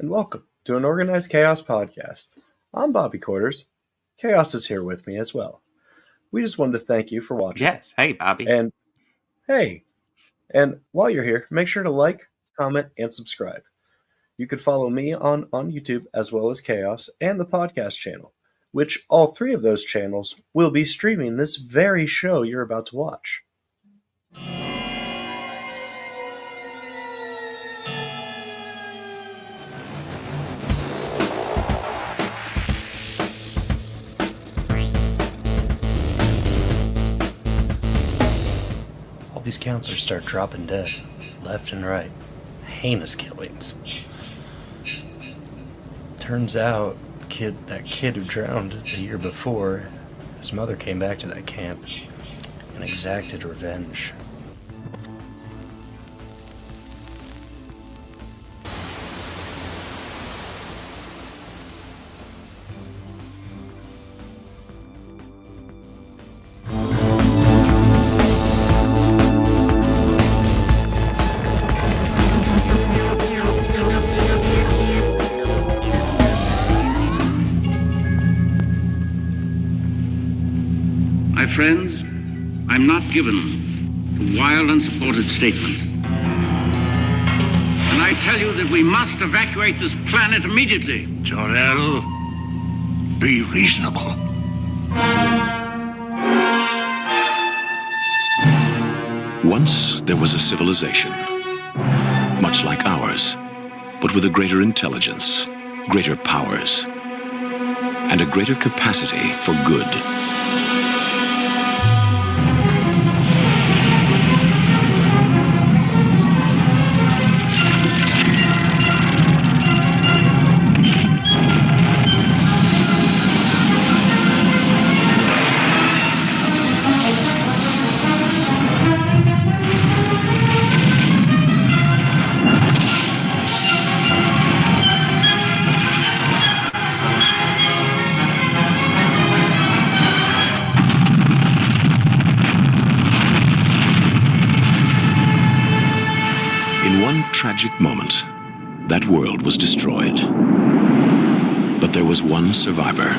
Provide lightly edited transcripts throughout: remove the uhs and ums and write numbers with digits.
and welcome to an Organized Chaos podcast. I'm Bobby Quarters. Chaos is here with me as well. We just wanted to thank you for watching. Yes. Hey, Bobby. And while you're here, make sure to like, comment, and subscribe. You could follow me on YouTube as well as Chaos and the podcast channel, which all three of those channels will be streaming this very show you're about to watch. All these counselors start dropping dead, left and right. Heinous killings. Turns out, that kid who drowned the year before, his mother came back to that camp and exacted revenge. My friends, I'm not given to wild, unsupported statements. And I tell you that we must evacuate this planet immediately. Jor-El, be reasonable. Once there was a civilization, much like ours, but with a greater intelligence, greater powers, and a greater capacity for good. In one tragic moment, that world was destroyed. But there was one survivor.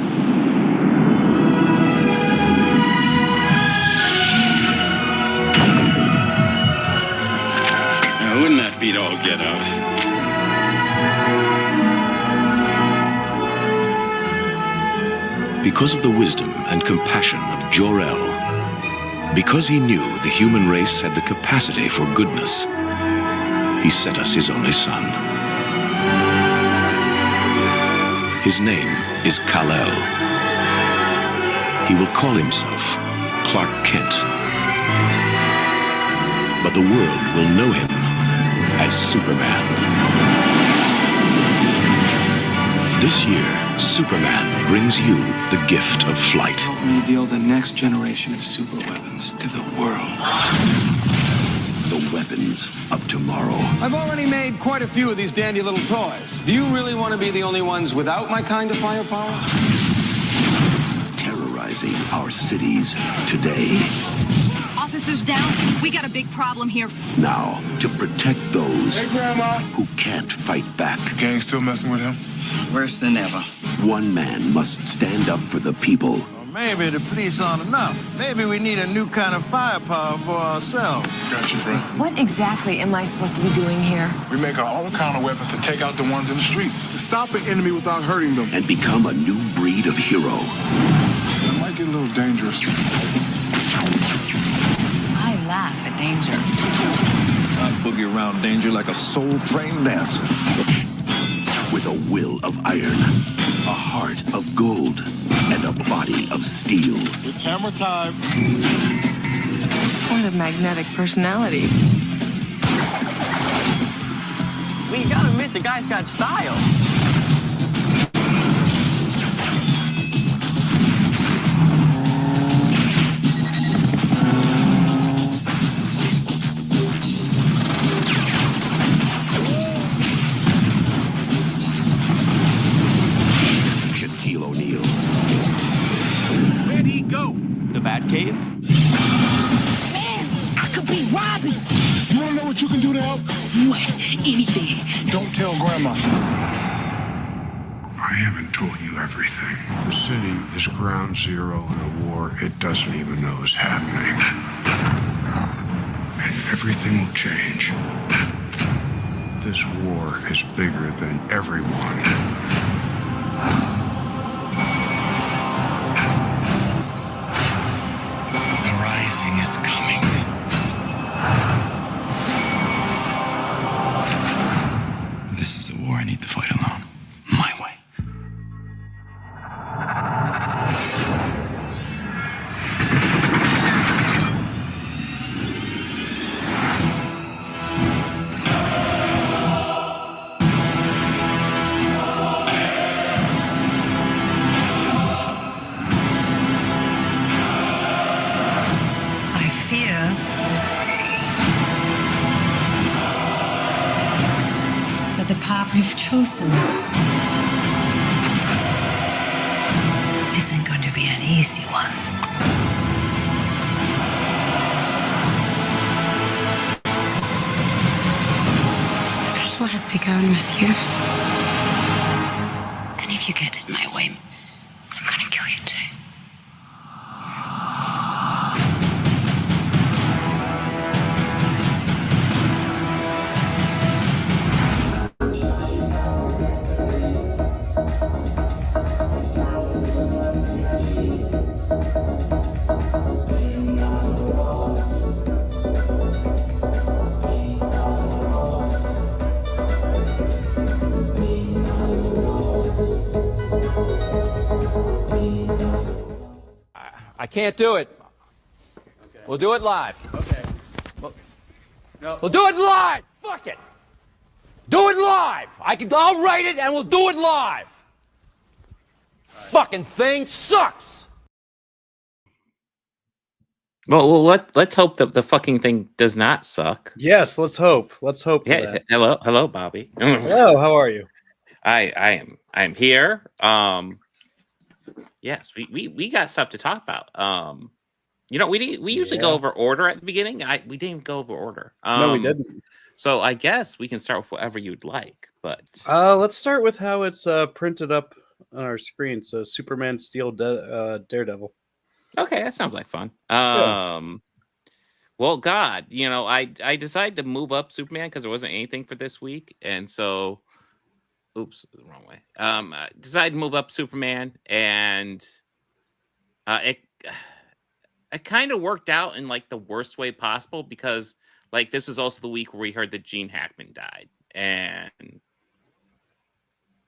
Now, wouldn't that beat all get out? Because of the wisdom and compassion of Jor-El, because he knew the human race had the capacity for goodness, he sent us his only son. His name is Kal-El. He will call himself Clark Kent. But the world will know him as Superman. This year, Superman brings you the gift of flight. Help me deal the next generation of superweapons to the world. The weapons of tomorrow. I've already made quite a few of these dandy little toys. Do you really want to be the only ones without my kind of firepower? Terrorizing our cities today. Officers down. We got a big problem here. Now, to protect those Grandma. who can't fight back. Gang still messing with him? Worse than ever. One man must stand up for the people. Maybe the police aren't enough. Maybe we need a new kind of firepower for ourselves. Got you, bro. What exactly am I supposed to be doing here? We make our own counter weapons to take out the ones in the streets. To stop an enemy without hurting them. And become a new breed of hero. It might get a little dangerous. I laugh at danger. I boogie around danger like a soul-trained dancer. With a will of iron, a heart of gold, and a body of steel. It's hammer time. What a magnetic personality. We gotta admit, the guy's got style. Shaquille O'Neal. Where'd he go? The Batcave? Man, I could be Robbie. You wanna know what you can do to help? What? Anything. Don't tell Grandma. I haven't told you everything. The city is ground zero in a war it doesn't even know is happening. And everything will change. This war is bigger than everyone. The rising is coming. This is a war I need to fight alone. My way. I fear that the path we've chosen isn't going to be an easy one. The battle has begun, Matthew. And if you get in my way, I'm gonna kill you too. I can't do it. Okay. We'll do it live. Okay. We'll do it live. Fuck it. Do it live. I'll write it and we'll do it live. Fucking thing sucks. Well, let's hope that the fucking thing does not suck. Yes, let's hope. Let's hope for that. Hello, Bobby. Hello, how are you? I am here. Yes, we got stuff to talk about. We usually go over order at the beginning. We didn't go over order. No, we didn't. So I guess we can start with whatever you'd like. But let's start with how it's printed up on our screen. So Superman steal Daredevil. Okay, that sounds like fun. Yeah. Well, God, I decided to move up Superman because there wasn't anything for this week, and so, oops, the wrong way. I decided to move up Superman, and it kind of worked out in like the worst way possible because like this was also the week where we heard that Gene Hackman died, and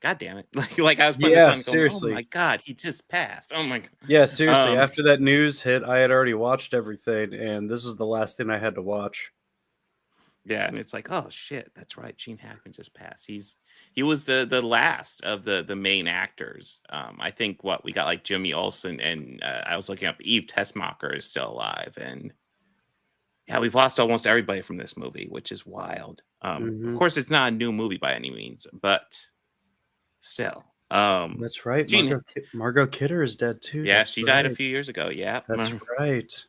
God damn it! Like I was putting this on going, seriously. Oh my God, he just passed. Oh my God. Yeah, seriously. After that news hit, I had already watched everything, and this is the last thing I had to watch. Yeah, and it's like, oh shit, that's right. Gene Hackman just passed. He was the last of the main actors. I think we got like Jimmy Olsen, and I was looking up Eve Tessmacher is still alive, and yeah, we've lost almost everybody from this movie, which is wild. Of course, it's not a new movie by any means, but still. That's right. Margot Kidder is dead too. Yeah, she died a few years ago. Yeah, that's right.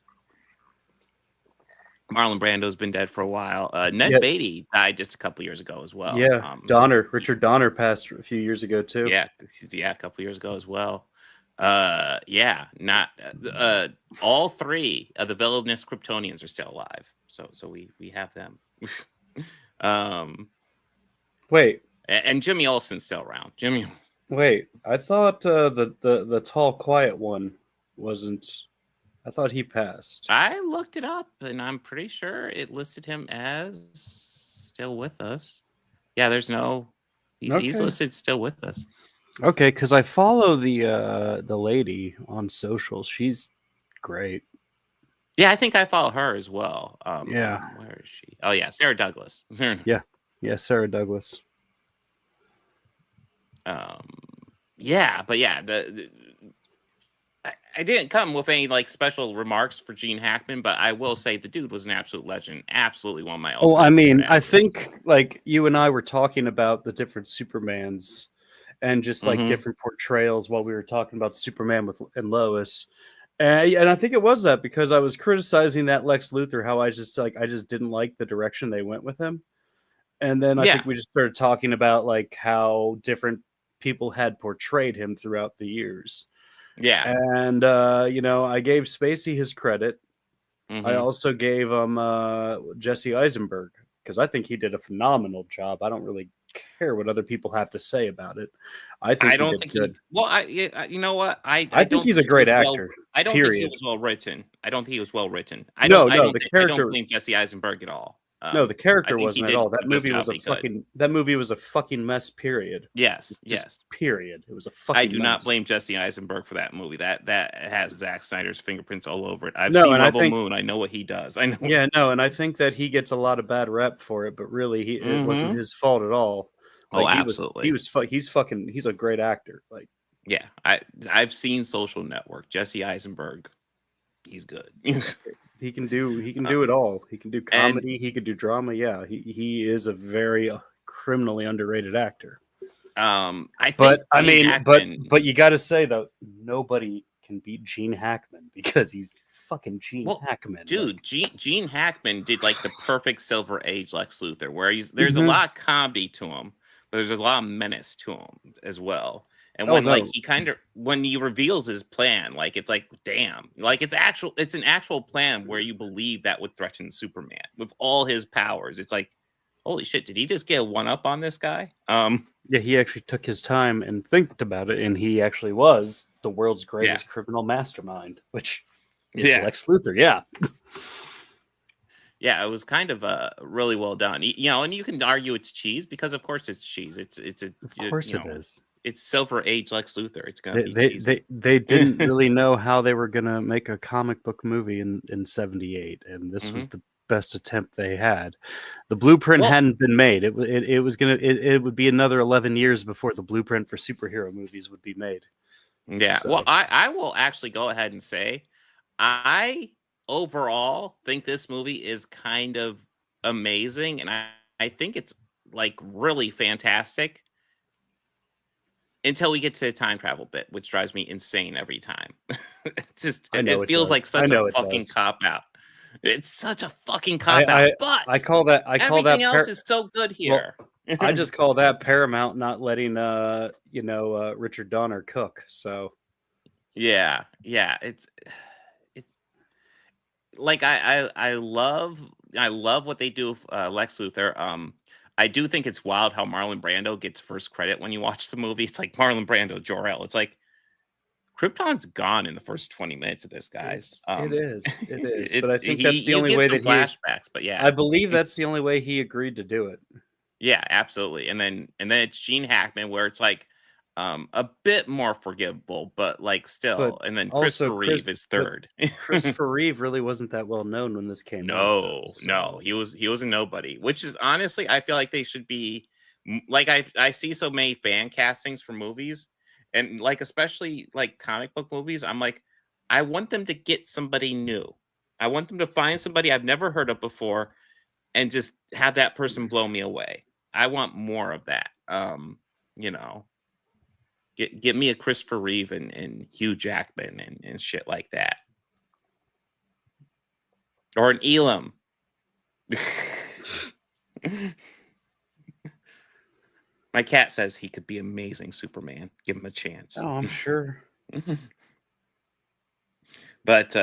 Marlon Brando's been dead for a while. Ned Beatty died just a couple years ago as well. Yeah, Richard Donner passed a few years ago too. Yeah, a couple years ago as well. Not all three of the villainous Kryptonians are still alive. So we have them. Wait, and Jimmy Olsen's still around. Wait, I thought the tall, quiet one wasn't. I thought he passed. I looked it up, and I'm pretty sure it listed him as still with us. Yeah, there's no. He's listed still with us. Okay, because I follow the lady on social. She's great. Yeah, I think I follow her as well. Yeah. Where is she? Oh yeah, Sarah Douglas. Yeah, Sarah Douglas. I didn't come with any like special remarks for Gene Hackman, but I will say the dude was an absolute legend. Absolutely one of my. Oh, I mean, I think like you and I were talking about the different Supermans and just like different portrayals while we were talking about Superman and Lois. And I think it was that because I was criticizing that Lex Luthor, how I just didn't like the direction they went with him. And then I think we just started talking about like how different people had portrayed him throughout the years. Yeah. And I gave Spacey his credit. I also gave him Jesse Eisenberg, because I think he did a phenomenal job. I don't really care what other people have to say about it. I think he did good. You know what? I think don't he's a great actor. I don't think he was well written. I don't No, the character. I don't blame Jesse Eisenberg at all. No, the character I think wasn't he at all. did That a good movie was job. that movie was a fucking mess. Period. Yes, yes. Period. It was a fucking. I do mess. not blame Jesse Eisenberg for that movie. That has Zack Snyder's fingerprints all over it. I've No, seen and I Rebel think- Moon. I know what he does. I know. Yeah, no, and I think that he gets a lot of bad rep for it, but really, it wasn't his fault at all. Oh, Like, absolutely. He's a great actor. Like, Yeah, I've seen Social Network. Jesse Eisenberg, he's good. he can do it all. He can do comedy. He can do drama. Yeah, he is a very criminally underrated actor. But you got to say though, nobody can beat Gene Hackman because he's fucking Gene Hackman. Dude, Gene Hackman did like the perfect Silver Age Lex Luthor, where there's a lot of comedy to him, but there's a lot of menace to him as well. And when he reveals his plan, like it's like, damn, like it's an actual plan where you believe that would threaten Superman with all his powers. It's like, holy shit, did he just get a one up on this guy? Yeah, he actually took his time and think about it, and he actually was the world's greatest criminal mastermind, which is Lex Luthor. Yeah. Yeah, it was kind of really well done. And you can argue it's cheese because of course it's cheese. It is. It's Silver Age Lex Luthor. It's gonna be cheesy. They didn't really know how they were gonna make a comic book movie in '78, and this was the best attempt they had. The blueprint hadn't been made. It would be another 11 years before the blueprint for superhero movies would be made. Yeah. So. Well, I will actually go ahead and say, I overall think this movie is kind of amazing, and I think it's like really fantastic. Until we get to the time travel bit, which drives me insane every time. It feels like such a fucking cop out. It's such a fucking cop out. But everything else is so good here. Well, I just call that Paramount not letting Richard Donner cook. So yeah, it's like I love what they do with Lex Luthor. I do think it's wild how Marlon Brando gets first credit when you watch the movie. It's like Marlon Brando, Jor-El. It's like Krypton's gone in the first 20 minutes of this, guys. It is. But I think that's the only way that flashbacks. But yeah, I believe that's the only way he agreed to do it. Yeah, absolutely. And then it's Gene Hackman, where it's like a bit more forgivable, but like still. And then Christopher Reeve is third. Christopher Reeve really wasn't that well known when this came out. No, he was a nobody. Which is honestly, I feel like they should be like I see so many fan castings for movies, and like especially like comic book movies. I'm like, I want them to get somebody new. I want them to find somebody I've never heard of before, and just have that person blow me away. I want more of that. Get me a Christopher Reeve and Hugh Jackman and shit like that. Or an Elam. My cat says he could be amazing Superman. Give him a chance. Oh, I'm sure. But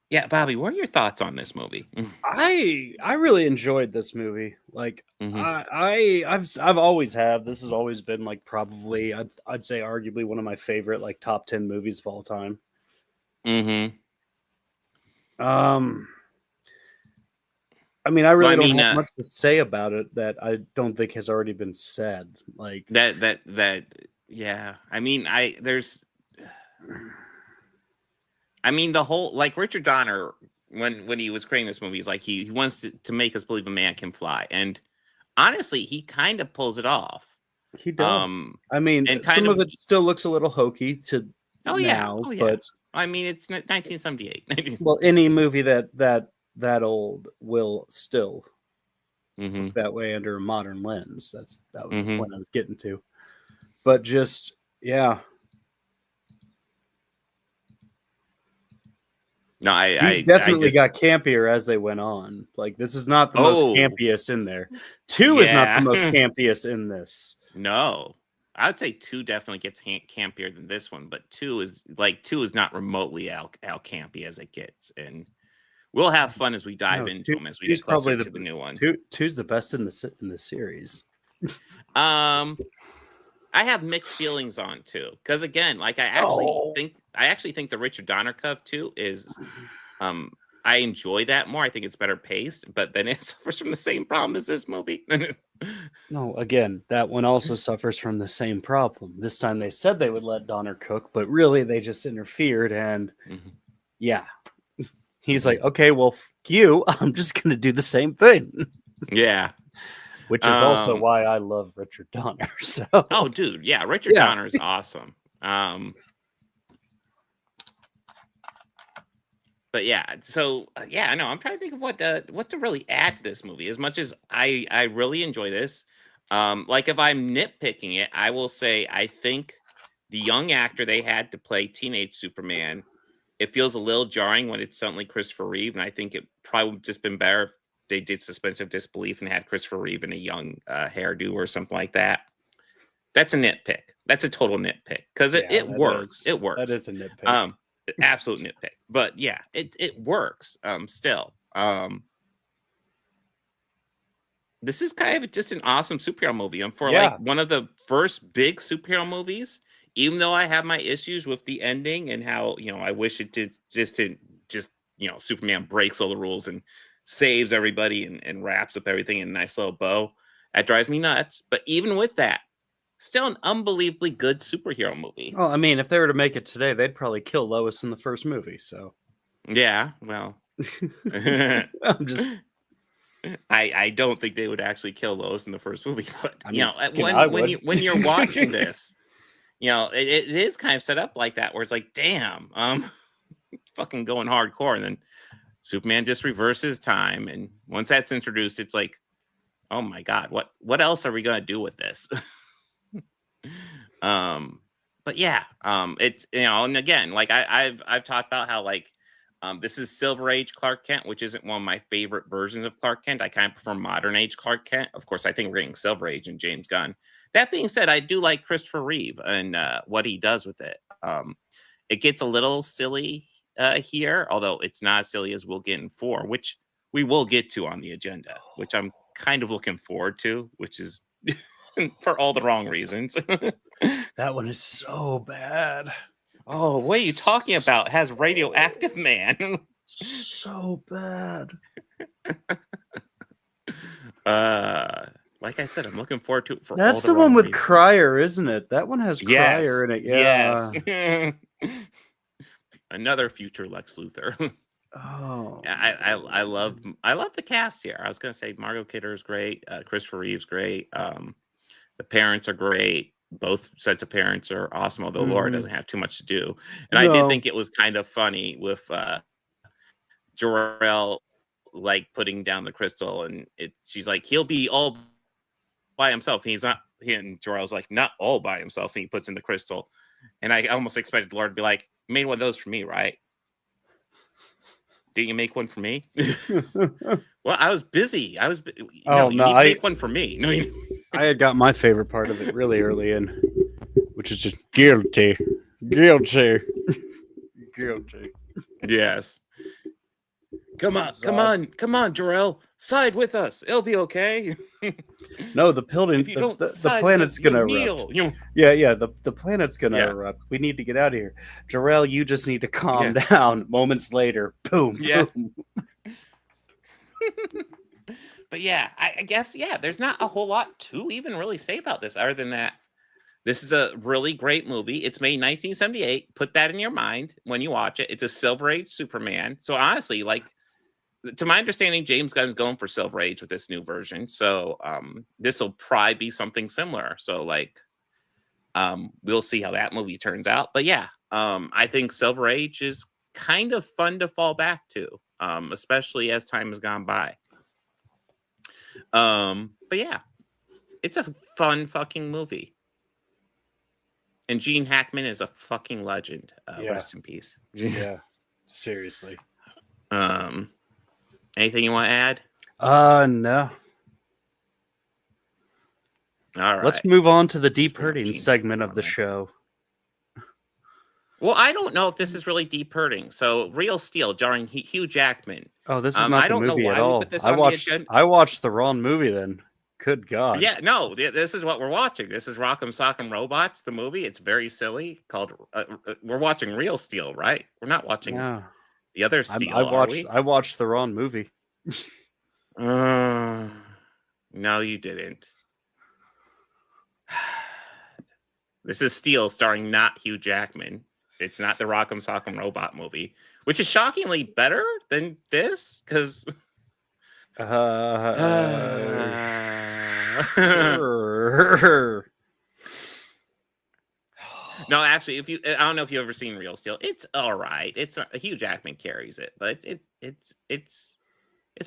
yeah, Bobby, what are your thoughts on this movie? I really enjoyed this movie. Like I've always have. This has always been like probably I'd say arguably one of my favorite like top 10 movies of all time. I mean, I really don't have much to say about it that I don't think has already been said. Like that yeah. I mean, the whole like Richard Donner when he was creating this movie, he's like he wants to make us believe a man can fly, and honestly, he kind of pulls it off. He does. I mean, some of it still looks a little hokey to now, but I mean, it's 1978. Well, any movie that old will still look that way under a modern lens. That was the point I was getting to. But just No, he's definitely got campier as they went on. Like this is not the most campiest in there. 2 is not the most campiest in this. No, I would say 2 definitely gets campier than this one, but 2 is not remotely out campy as it gets, and we'll have fun as we dive into them as we get closer to the new one. Two's the best in the series. I have mixed feelings on 2 because again, like I actually think the Richard Donner Cove 2 is, I enjoy that more. I think it's better paced, but then it suffers from the same problem as this movie. No, again, that one also suffers from the same problem. This time they said they would let Donner cook, but really they just interfered, and yeah. He's like, okay, well, f you. I'm just going to do the same thing. Yeah. Which is also why I love Richard Donner. So. Oh, dude. Yeah. Richard Donner is awesome. But yeah, so I know I'm trying to think of what to really add to this movie. As much as I really enjoy this, like if I'm nitpicking it, I will say I think the young actor they had to play teenage Superman, it feels a little jarring when it's suddenly Christopher Reeve, and I think it probably would have just been better if they did suspension of disbelief and had Christopher Reeve in a young hairdo or something like that. That's a nitpick. That's a total nitpick because it works. It works. That is a nitpick. Absolute nitpick, but yeah, it works. Still, this is kind of just an awesome superhero movie, and for like one of the first big superhero movies. Even though I have my issues with the ending and how I wish it did just Superman breaks all the rules and saves everybody and wraps up everything in a nice little bow. That drives me nuts. But even with that, still an unbelievably good superhero movie. Well, I mean, if they were to make it today, they'd probably kill Lois in the first movie. So, yeah, well, I'm just. I don't think they would actually kill Lois in the first movie, but I mean, when you're watching this, it is kind of set up like that, where it's like, damn, fucking going hardcore, and then Superman just reverses time, and once that's introduced, it's like, oh my god, what else are we gonna do with this? But yeah, it's and again, like I've talked about how like this is Silver Age Clark Kent, which isn't one of my favorite versions of Clark Kent. I kind of prefer modern age Clark Kent. Of course, I think we're getting Silver Age and James Gunn. That being said, I do like Christopher Reeve and what he does with it. It gets a little silly here, although it's not as silly as we'll get in 4, which we will get to on the agenda, which I'm kind of looking forward to, which is for all the wrong reasons. That one is so bad. Oh, what are you talking about? It has Radioactive Man. So bad. Like I said, I'm looking forward to it for That's all the one with reasons. Crier, isn't it? That one has Crier in it. Yeah. Yes. Another future Lex Luthor. Oh. I love the cast here. I was gonna say Margot Kidder is great. Christopher Reeve's great. The parents are great. Both sets of parents are awesome, although Laura doesn't have too much to do. And I did think it was kind of funny with Jor-El like putting down the crystal, and she's like, he'll be all by himself. And he's not. And Jor-El's like, not all by himself. And he puts in the crystal. And I almost expected Laura to be like, you made one of those for me, right? Didn't you make one for me? Well, I was busy. You make one for me. No, I had got my favorite part of it really early in, which is just guilty. Yes. Come on, Jor-El. Side with us. It'll be okay. No, the building, the planet's gonna erupt. Yeah, the planet's gonna erupt. We need to get out of here. Jor-El, you just need to calm down. Moments later, boom, boom. But yeah, I guess, there's not a whole lot to even really say about this other than that this is a really great movie. It's made in 1978. Put that in your mind when you watch it. It's a Silver Age Superman. So honestly, like, to my understanding, James Gunn's going for Silver Age with this new version. So this will probably be something similar. So like, we'll see how that movie turns out. But yeah, I think Silver Age is kind of fun to fall back to, especially as time has gone by. But yeah, it's a fun fucking movie. And Gene Hackman is a fucking legend. Rest in peace. Yeah, seriously. Anything you want to add? No. All right. Let's move on to the deep we have hurting Gene segment of the Hackman. show. Well, I don't know if this is really deep hurting. So, Real Steel, starring Hugh Jackman. Oh, this is I not the don't know movie why at we all. put this I on the watched agenda. I watched the wrong movie then. Good God. Yeah, no, this is what we're watching. This is Rock'em Sock'em Robots, the movie. It's very silly. Called we're watching Real Steel, right? We're not watching No. the other Steel, I are we? watched the wrong movie. No, you didn't. This is Steel, starring not Hugh Jackman. It's not the Rock'em Sock'em Robot movie, which is shockingly better than this, because no, actually, I don't know if you've ever seen Real Steel. It's all right. It's Hugh Jackman carries it, but it's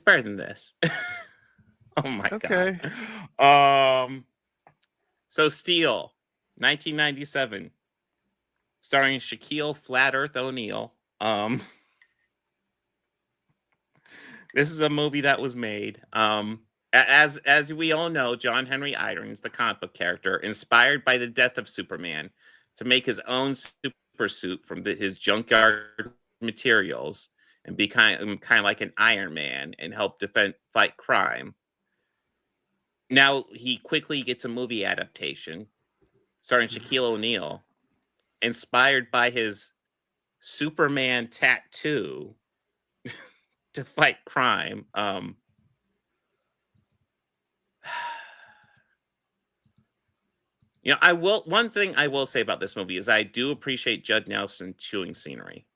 better than this. Oh my god. So Steel, 1997, starring Shaquille Flat Earth O'Neal. This is a movie that was made. As we all know, John Henry Irons, the comic book character, inspired by the death of Superman, to make his own super suit from his junkyard materials and be kind of like an Iron Man and help fight crime. Now he quickly gets a movie adaptation starring Shaquille O'Neal, inspired by his Superman tattoo to fight crime. One thing I will say about this movie is I do appreciate Judd Nelson chewing scenery.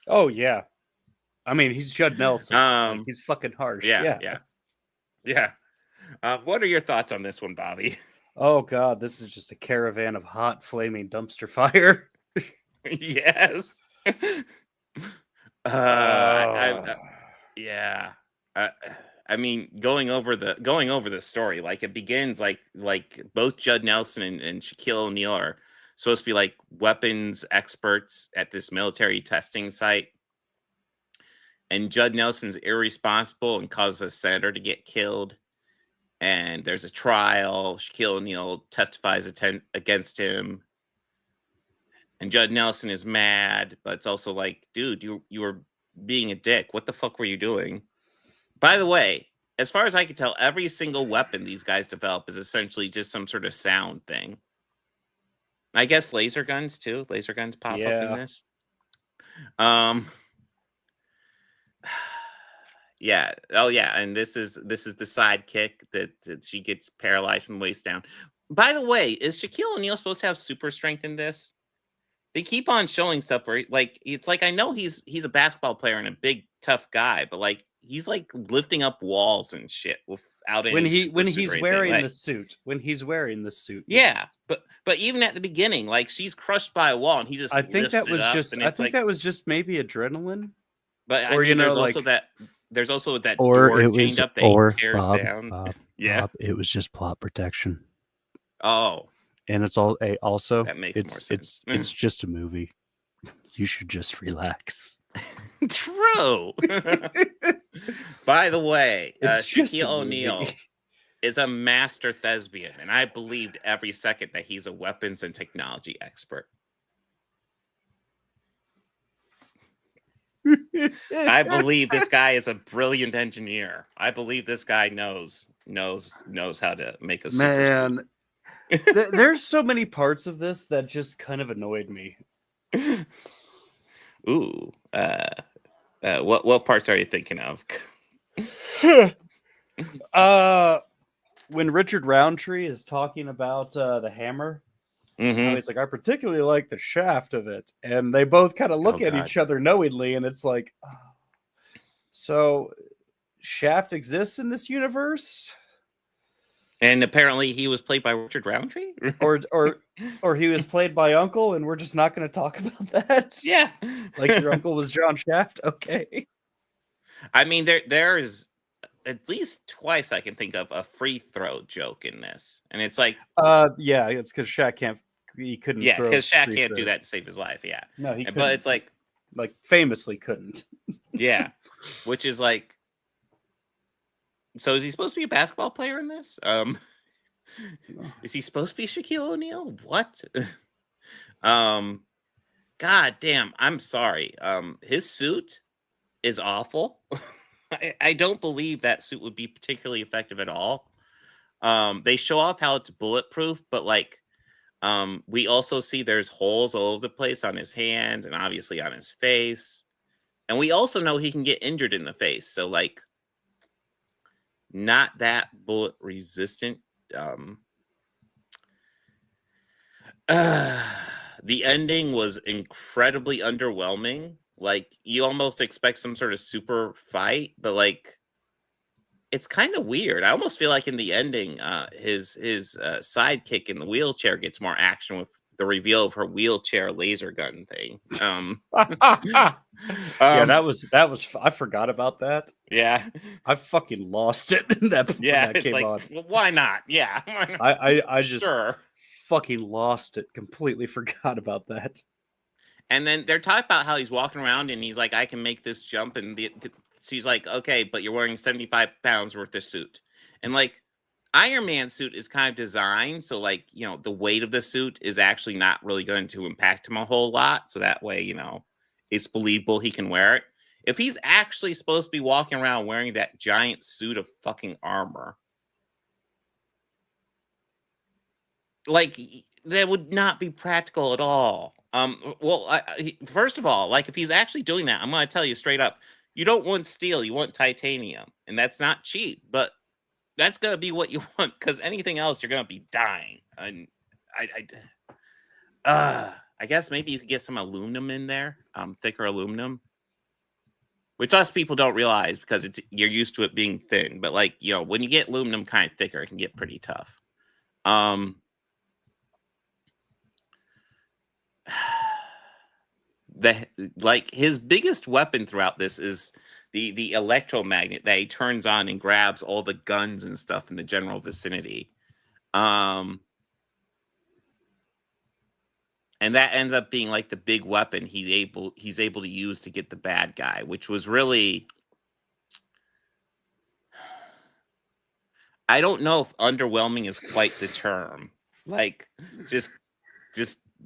Oh yeah. I mean, he's Judd Nelson. He's fucking harsh. Yeah. What are your thoughts on this one, Bobby? Oh god, this is just a caravan of hot flaming dumpster fire. Yes. I mean, going over the story, like it begins like both Judd Nelson and Shaquille O'Neal are supposed to be like weapons experts at this military testing site. And Judd Nelson's irresponsible and causes a senator to get killed. And there's a trial. Shaquille O'Neal testifies against him. And Judd Nelson is mad, but it's also like, dude, you were being a dick. What the fuck were you doing? By the way, as far as I can tell, every single weapon these guys develop is essentially just some sort of sound thing. I guess laser guns too. Laser guns pop up in this. Yeah. Oh yeah. And this is the sidekick that she gets paralyzed from the waist down. By the way, is Shaquille O'Neal supposed to have super strength in this? They keep on showing stuff where it's like I know he's a basketball player and a big tough guy, but like he's like lifting up walls and shit without any when he's wearing the suit. When he's wearing the suit. Yeah, but even at the beginning, like she's crushed by a wall and he just I think that was just maybe adrenaline. But I mean, there's also that or door it chained was up that he tears Bob, down. Bob, Yeah. Bob, it was just plot protection. Oh. And it's also that makes more sense. It's just a movie. You should just relax. True. By the way, just Shaquille a movie. O'Neal is a master thespian, and I believed every second that he's a weapons and technology expert. I believe this guy is a brilliant engineer. I believe this guy knows how to make a super Man. There's so many parts of this that just kind of annoyed me. Ooh, what parts are you thinking of? When Richard Roundtree is talking about the hammer, he's like, I particularly like the shaft of it, and they both kind of look at each other knowingly, and it's like, so Shaft exists in this universe. And apparently he was played by Richard Roundtree? or he was played by Uncle, and we're just not going to talk about that? Yeah. Like your uncle was John Shaft? Okay. I mean, there is at least twice I can think of a free throw joke in this. And it's like... yeah, it's because Shaq couldn't Yeah, because Shaq can't do that to save his life, yeah. No, he couldn't. But it's like famously couldn't. Yeah. Which is like... So is he supposed to be a basketball player in this? Is he supposed to be Shaquille O'Neal? What? God damn, I'm sorry. His suit is awful. I don't believe that suit would be particularly effective at all. They show off how it's bulletproof, but like we also see there's holes all over the place on his hands and obviously on his face. And we also know he can get injured in the face. So like not that bullet resistant. The ending was incredibly underwhelming. Like you almost expect some sort of super fight, but like it's kind of weird. I almost feel like in the ending, his sidekick in the wheelchair gets more action with the reveal of her wheelchair laser gun thing. Yeah, that was. I forgot about that. Yeah, I fucking lost it. Yeah, that it's came like, on. well, why not? Yeah, why not? I just Sure. fucking lost it. Completely forgot about that. And then they're talking about how he's walking around and he's like, I can make this jump. And she's like, okay, but you're wearing 75 pounds worth of suit. And like Iron Man suit is kind of designed. So like, you know, the weight of the suit is actually not really going to impact him a whole lot. So that way, you know, it's believable he can wear it. If he's actually supposed to be walking around wearing that giant suit of fucking armor, like that would not be practical at all. Well, first of all, like if he's actually doing that, I'm going to tell you straight up, you don't want steel, you want titanium, and that's not cheap, but that's going to be what you want because anything else, you're going to be dying. And I guess maybe you could get some aluminum in there, thicker aluminum, which us people don't realize because you're used to it being thin. But like, you know, when you get aluminum kind of thicker, it can get pretty tough. Like his biggest weapon throughout this is the electromagnet that he turns on and grabs all the guns and stuff in the general vicinity. And that ends up being like the big weapon he's able to use to get the bad guy, which was really, I don't know if underwhelming is quite the term. Like just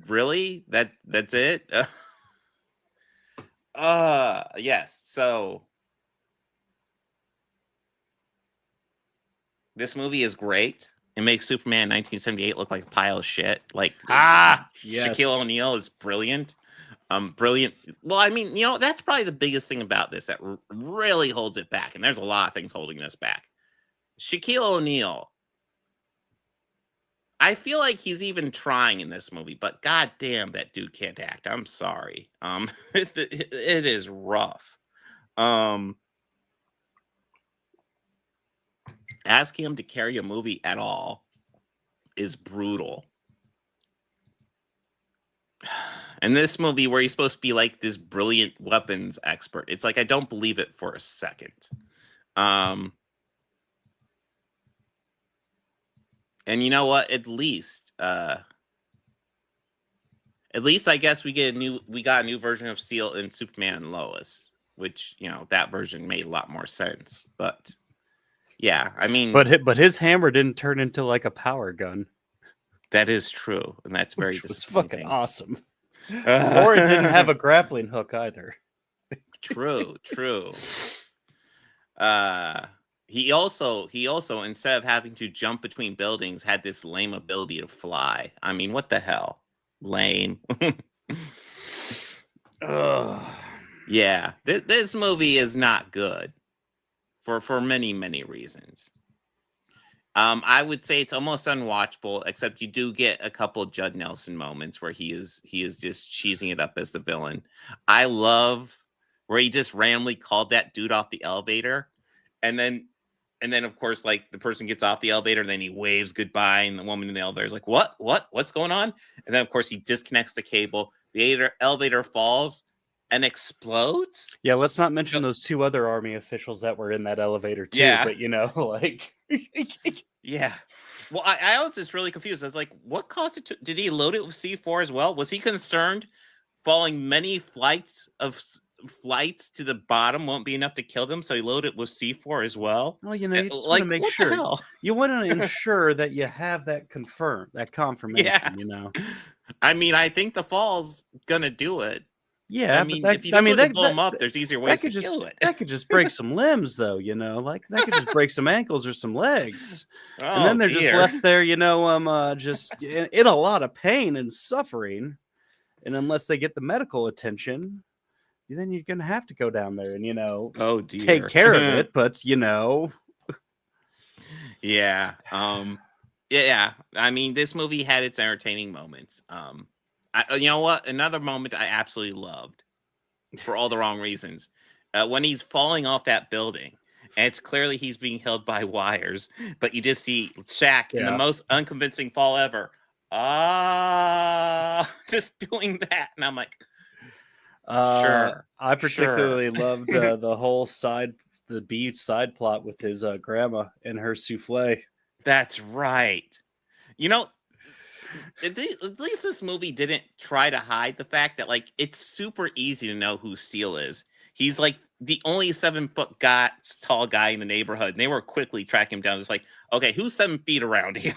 really that's it. Yes. So this movie is great. It makes Superman 1978 look like a pile of shit. Like, yes. Shaquille O'Neal is brilliant. Brilliant. Well, I mean, you know, that's probably the biggest thing about this that really holds it back. And there's a lot of things holding this back. Shaquille O'Neal, I feel like he's even trying in this movie, but goddamn, that dude can't act. I'm sorry. It is rough. Asking him to carry a movie at all is brutal. And this movie where he's supposed to be like this brilliant weapons expert, it's like I don't believe it for a second. And you know what? At least I guess we got a new version of Steel in Superman and Lois, which, you know, that version made a lot more sense. But yeah, I mean, but his hammer didn't turn into like a power gun. That is true, and that's very disappointing. Fucking awesome. Or it didn't have a grappling hook either. True. He also instead of having to jump between buildings had this lame ability to fly. I mean, what the hell? Lame. Yeah, this movie is not good for many reasons. I would say it's almost unwatchable, except you do get a couple of Judd Nelson moments where he is just cheesing it up as the villain. I love where he just randomly called that dude off the elevator, and then of course, like the person gets off the elevator, and then he waves goodbye, and the woman in the elevator is like, what's going on? And then of course he disconnects the cable, the elevator falls and explodes. Yeah, let's not mention those two other army officials that were in that elevator too. Yeah. But you know, like yeah. Well, I was just really confused. I was like, what caused it to? Did he load it with C4 as well? Was he concerned falling many flights of flights to the bottom won't be enough to kill them, so he loaded it with C4 as well. Well, you know, you just like, want to make what sure. the hell? You want to ensure that you have that confirmation, Yeah. you know. I mean, I think the fall's gonna do it. Yeah, I mean, but if you just want to blow them up, there's easier ways to kill it. That could just break some limbs, though, you know, like that could just break some ankles or some legs, and then they're just left there, you know, just in a lot of pain and suffering, and unless they get the medical attention, then you're gonna have to go down there and, you know, take care of it. But you know, yeah, yeah. I mean, this movie had its entertaining moments. You know what? Another moment I absolutely loved for all the wrong reasons. When he's falling off that building, and it's clearly he's being held by wires, but you just see Shaq in the most unconvincing fall ever. Just doing that. And I'm like, sure. I particularly loved the whole the B side plot with his grandma and her souffle. That's right. You know, at least this movie didn't try to hide the fact that, like, it's super easy to know who Steele is. He's like the only 7 foot tall guy in the neighborhood, and they were quickly tracking him down. It's like, okay, who's 7 feet around here?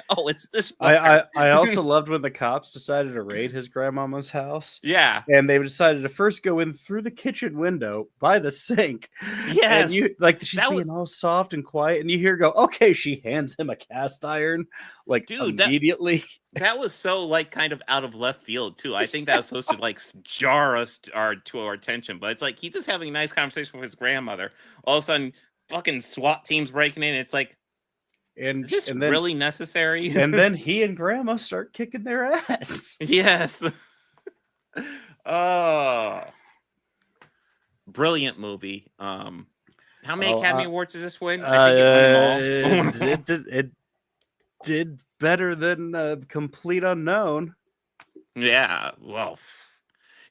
Oh, it's this. I also loved when the cops decided to raid his grandmama's house. Yeah, and they decided to first go in through the kitchen window by the sink. Yes, and she's being all soft and quiet, and you hear go, okay, she hands him a cast iron, like, dude, immediately. That was so, like, kind of out of left field too. I think that was supposed to, like, jar us to our attention, but it's like he's just having a nice conversation with his grandmother. All of a sudden, fucking SWAT teams breaking in. It's like, is this really necessary? And then he and grandma start kicking their ass. Yes. Oh, brilliant movie. How many Academy Awards does this win? I think it did better than Complete Unknown. Yeah, well,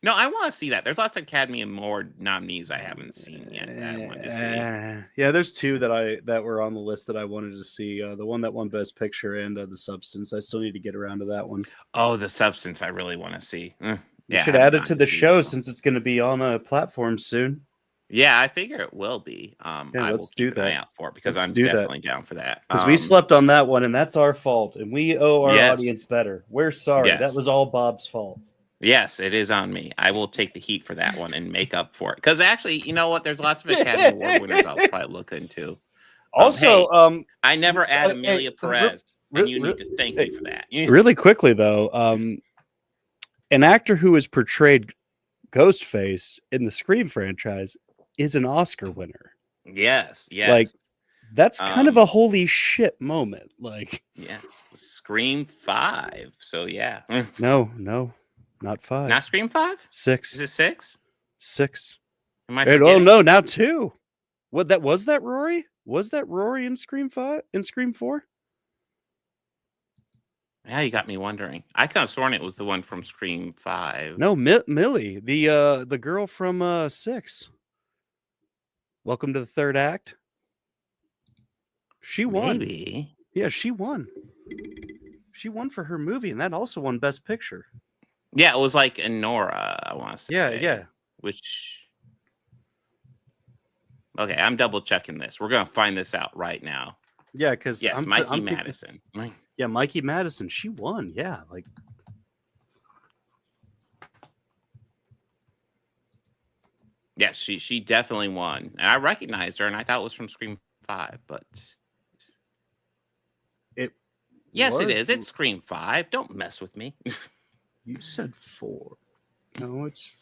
no, I want to see that. There's lots of Academy Award nominees I haven't seen yet that I wanted to see. Yeah, there's 2 that were on the list that I wanted to see. The one that won Best Picture and The Substance. I still need to get around to that one. Oh, The Substance, I really want to see. You should add it to the show since it's going to be on a platform soon. Yeah, I figure it will be. Let's do that. An eye out for it because I'm definitely down for that. Because we slept on that one, and that's our fault, and we owe our audience better. We're sorry. Yes. That was all Bob's fault. Yes, it is on me. I will take the heat for that one and make up for it. Because actually, you know what? There's lots of Academy Award winners I'll probably look into. Also, I never add Amelia Perez, and you need to thank me for that. Really quickly, though, an actor who has portrayed Ghostface in the Scream franchise is an Oscar winner. Yes. Like, that's kind of a holy shit moment. Like, yes, Scream 5. So yeah. No, not 5. Not Scream 5? 6. Is it 6? 6. Am I forgetting? Oh no, now 2. Was that Rory? Was that Rory in Scream 5? In Scream 4? Yeah, you got me wondering. I could have sworn it was the one from Scream 5. No, Millie, the girl from 6. Welcome to the Third Act. She won. Maybe. Yeah, she won. She won for her movie, and that also won Best Picture. Yeah, it was like Nora, I want to say. Yeah. Which... Okay, I'm double checking this. We're going to find this out right now. Yeah, because... Yes, Mikey Madison. Yeah, Mikey Madison. She won. Yeah, like... Yes, she definitely won. And I recognized her, and I thought it was from Scream 5, but... Yes, it is. It's Scream 5. Don't mess with me. You said 4. No, it's...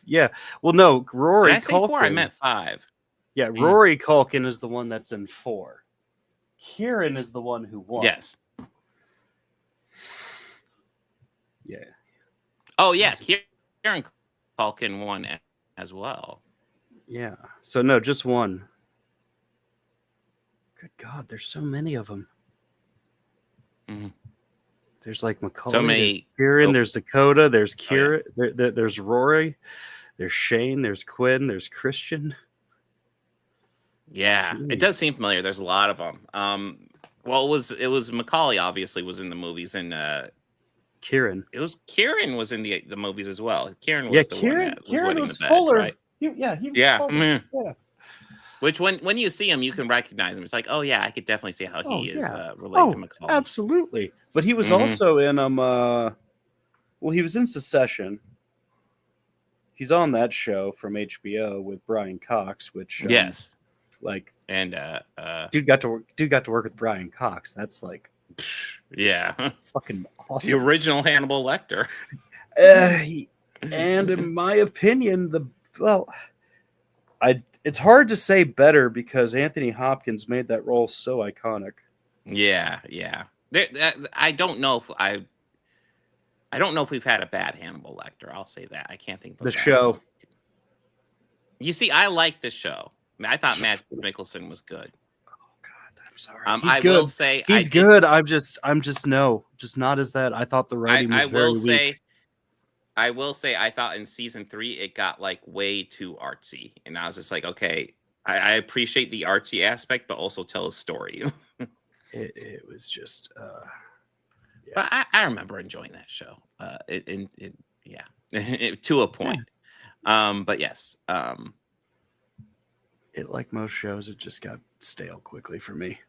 Yeah. Well, no, Rory Did I say Culkin... 4? I meant 5. Yeah, Rory Culkin is the one that's in 4. Kieran is the one who won. Yes. Yeah. Oh, yeah. Kieran Culkin won as well. Yeah. So, no, just one. Good God, there's so many of them. Mm-hmm. There's like Macaulay, so many. Kieran, there's Dakota, there's Kieran, there's Rory, there's Shane, there's Quinn, there's Christian. Yeah, Jeez. It does seem familiar. There's a lot of them. Well, it was Macaulay obviously was in the movies, and Kieran. Kieran was in the movies as well. Kieran was the one that was Kieran winning was the bet, full right? He was Yeah. funny. Yeah. Which when you see him, you can recognize him. It's like, oh yeah, I could definitely see how he is related to McCall. Absolutely. But he was also in he was in Succession. He's on that show from HBO with Brian Cox, which yes, and dude got to work with Brian Cox. That's like, yeah, fucking awesome. The original Hannibal Lecter. And in my opinion, it's hard to say better because Anthony Hopkins made that role so iconic. Yeah. I don't know if we've had a bad Hannibal Lecter. I'll say that. I can't think of the show. You see, I like the show. I thought Matt Mikkelsen was good. Oh God, I'm sorry. I will say he's good. I'm just not as that. I thought the writing was very weak. I will say I thought in season 3 it got like way too artsy, and I was just like, okay, I appreciate the artsy aspect, but also tell a story. It was just, But I remember enjoying that show. To a point. But yes, it, like most shows, it just got stale quickly for me.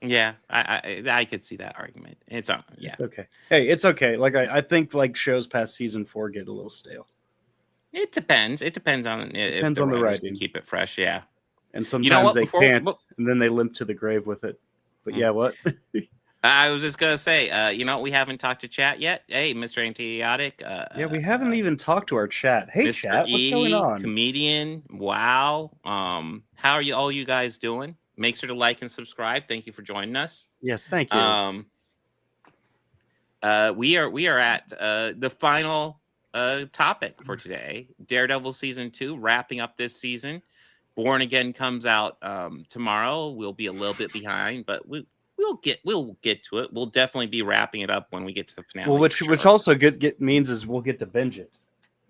Yeah, I could see that argument. It's okay. Hey, it's okay. Like I think like shows past season 4 get a little stale. It depends. It depends on the writing. Keep it fresh. Yeah, and sometimes they can't, and then they limp to the grave with it. But yeah, what? I was just gonna say, we haven't talked to chat yet. Hey, Mr. Antiotic. We haven't even talked to our chat. Hey, Mr. Chat, what's going on? Comedian. Wow. How are you guys doing? Make sure to like and subscribe. Thank you for joining us. Yes, thank you. We are at the final topic for today. Daredevil season 2 wrapping up this season. Born Again comes out tomorrow. We'll be a little bit behind, but we'll get to it. We'll definitely be wrapping it up when we get to the finale. Well, which also means is we'll get to binge it.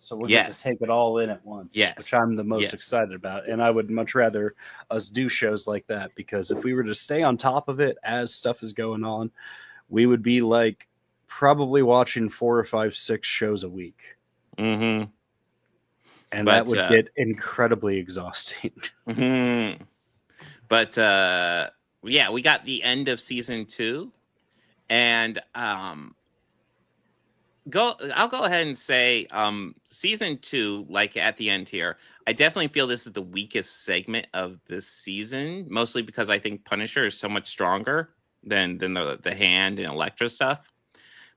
So we'll get to take it all in at once, which I'm the most excited about. And I would much rather us do shows like that, because if we were to stay on top of it as stuff is going on, we would be like probably watching 4 or 5, 6 shows a week. Mm-hmm. And that would get incredibly exhausting. Mm-hmm. But we got the end of season 2. And I'll go ahead and say season 2, like at the end here, I definitely feel this is the weakest segment of this season, mostly because I think Punisher is so much stronger than the Hand and Elektra stuff.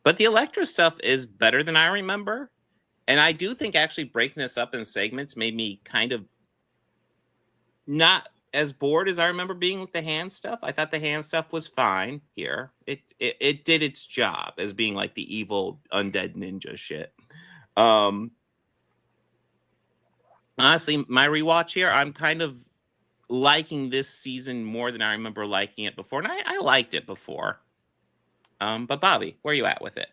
But the Elektra stuff is better than I remember. And I do think actually breaking this up in segments made me kind of not as bored as I remember being with the Hand stuff. I thought the Hand stuff was fine here. It did its job as being like the evil undead ninja shit. Honestly, my rewatch here, I'm kind of liking this season more than I remember liking it before. And I liked it before. But Bobby, where are you at with it?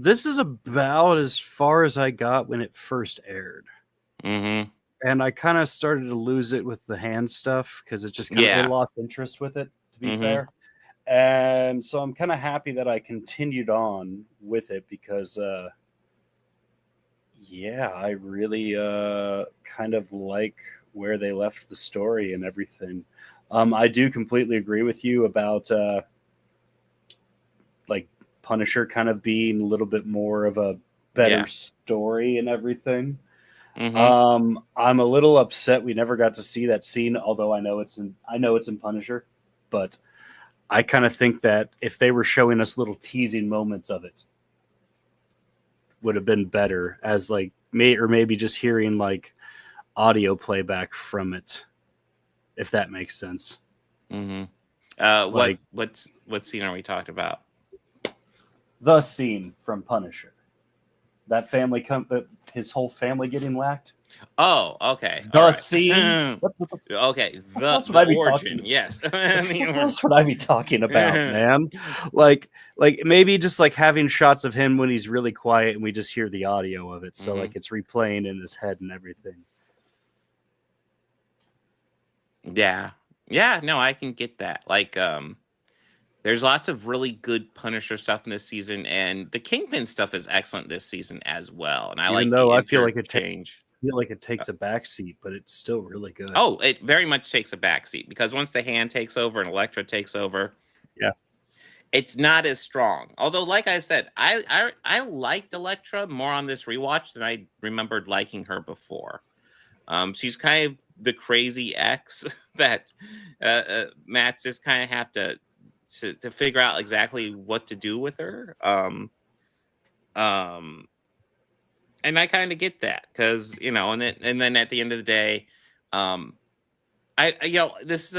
This is about as far as I got when it first aired. Mm-hmm. And I kind of started to lose it with the Hand stuff because it just kind of lost interest with it, to be fair. And so I'm kind of happy that I continued on with it because, I really kind of like where they left the story and everything. I do completely agree with you about like Punisher kind of being a little bit more of a better story and everything. Mm-hmm. I'm a little upset we never got to see that scene, although I know it's in Punisher, but I kind of think that if they were showing us little teasing moments of it, would have been better, as like maybe just hearing like audio playback from it, if that makes sense. Mm-hmm. What scene are we talking about? The scene from Punisher. That family his whole family getting whacked. Oh, okay. The scene. Okay. That's what I'd be origin. Talking. Yes. That's what I'd be talking about, man. Like maybe just like having shots of him when he's really quiet and we just hear the audio of it. So like it's replaying in his head and everything. Yeah. Yeah. No, I can get that. Like, there's lots of really good Punisher stuff in this season, and the Kingpin stuff is excellent this season as well. And I feel like it change. feel like it takes a backseat, but it's still really good. Oh, it very much takes a backseat because once the Hand takes over and Elektra takes over, it's not as strong. Although, like I said, I liked Elektra more on this rewatch than I remembered liking her before. She's kind of the crazy ex that Matt's just kind of have to figure out exactly what to do with her. And I kind of get that because and then at the end of the day, this